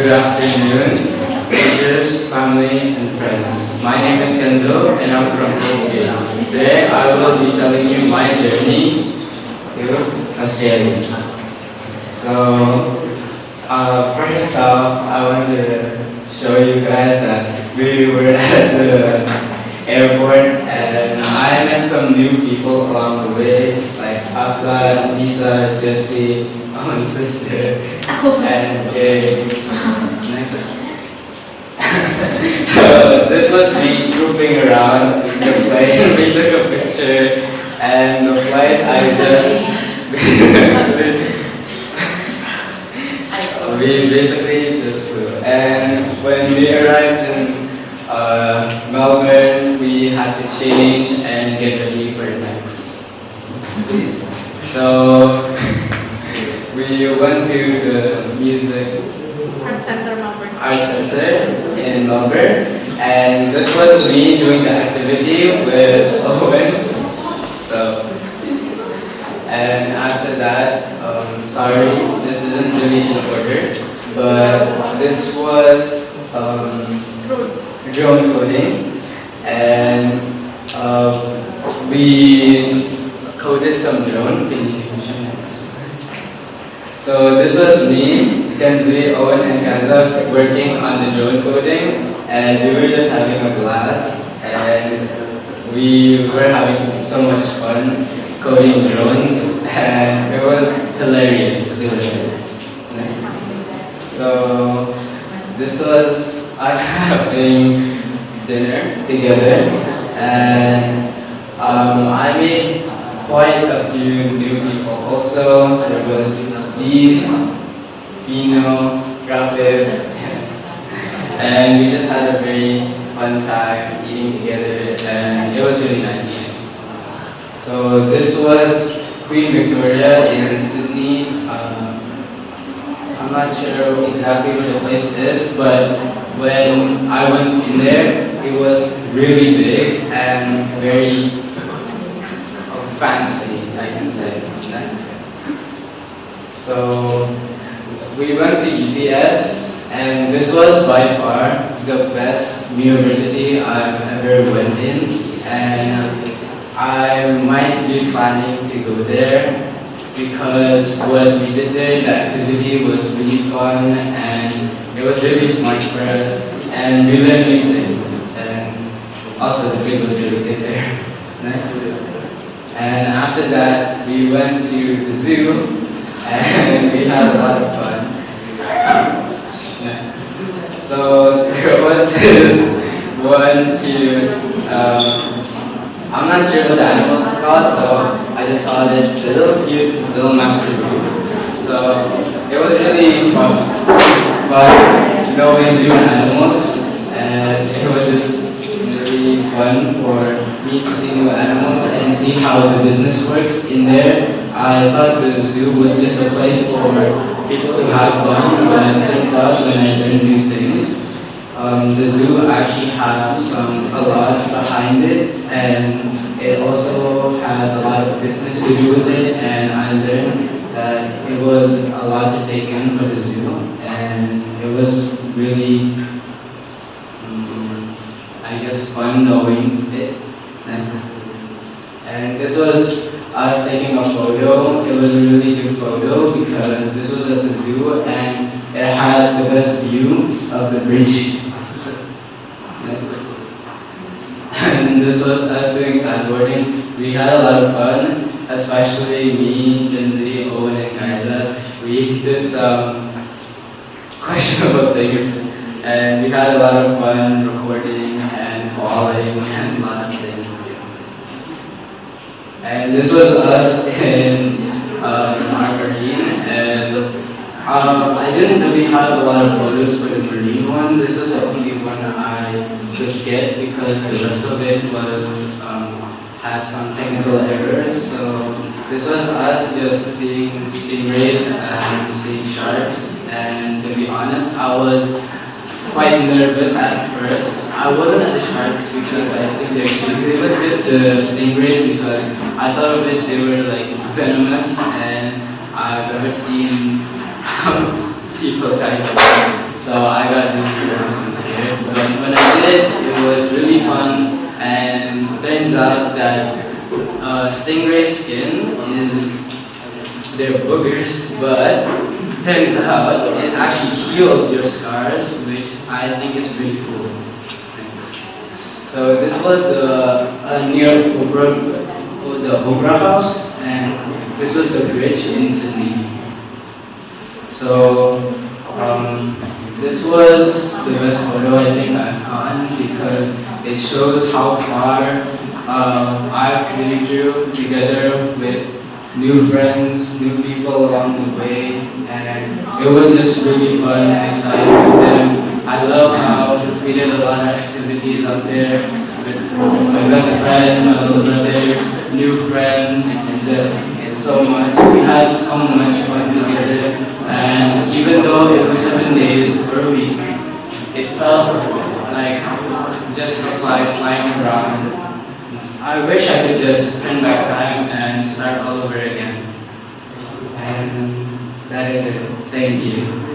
Good afternoon, teachers, family, and friends. My name is Kenzo, and I'm from 8th grade. Today, I will be telling you my journey to Australia. So, first off, I want to show you guys that we were at the airport, and I met some new people along the way, like Afghan, Lisa, Jessie, my sister, and Kay. So this was me goofing around the plane. We took a picture, and the flight I just we basically just flew. And when we arrived in Melbourne, we had to change and get ready for next. So we went to the music Art Center in Melbourne, and this was me doing the activity with Owen. So, and after that, sorry, this isn't really in order, but this was drone coding, and we coded some drone. Can you show next? So this was me, Kenzo, Owen, and Kenzo working on the drone coding, and we were just having a blast, and we were having so much fun coding drones, and it was hilarious doing it. Nice. So this was us having dinner together, and I made quite a few new people. Also, there was Dean, Fino, Rafif, and we just had a very fun time eating together, and it was really nice eating. So this was Queen Victoria in Sydney. I'm not sure exactly where the place is, but when I went in there, it was really big and very fancy, I can say. So we went to UTS, and this was by far the best university I've ever went in, and I might be planning to go there because what we did there, the activity was really fun, and it was really smart for us, and we learned new things, and also the food was really good there. Next. And after that, we went to the zoo, and we had a lot of fun. Next. So there was this one cute, I'm not sure what the animal is called, so I just called it the little cute little master zoo. So it was really fun knowing new animals, and it was just really fun for me to see new animals and see how the business works in there. I thought the zoo was just a place for people to have fun, but it turns out when I learned new things, the zoo actually has a lot behind it, and it also has a lot of business to do with it, and I learned that it was a lot to take in for the zoo, and it was really, I guess, fun knowing it. And this was us taking a photo. It was a really good photo because this was at the zoo, and it had the best view of the bridge. Next. And this was us doing sandboarding. We had a lot of fun, especially me, Kenzo, Owen, and Kaiza. We did some questionable things, and we had a lot of fun recording and falling and a lot of things to do. And this was us in our marine, and I didn't really have a lot of photos for the marine one. This was the only one I could get because the rest of it was had some technical errors. So this was us just seeing stingrays and seeing sharks, and to be honest, I was quite nervous at first. I wasn't at the sharks because I think they're cute. It was just the stingrays because I thought of it, they were like venomous, and I've ever seen some people kind of So I got these persons here. But when I did it, it was really fun, and turns out that stingray skin is their boogers, but turns out it actually heals your scars, which I think is really cool. Thanks. So this was near the Opera House, and this was the bridge in Sydney. So this was the best photo I think I've gotten because it shows how far I've been through together with new friends, new people along the way, and it was just really fun and exciting with them. I love how we did a lot of activities up there with my best friend, my little brother, new friends, and just so much. We had so much fun together, and even though it was 7 days per week, it felt like just like flying around. I wish I could just turn back time and start all over again. And that is it. Thank you.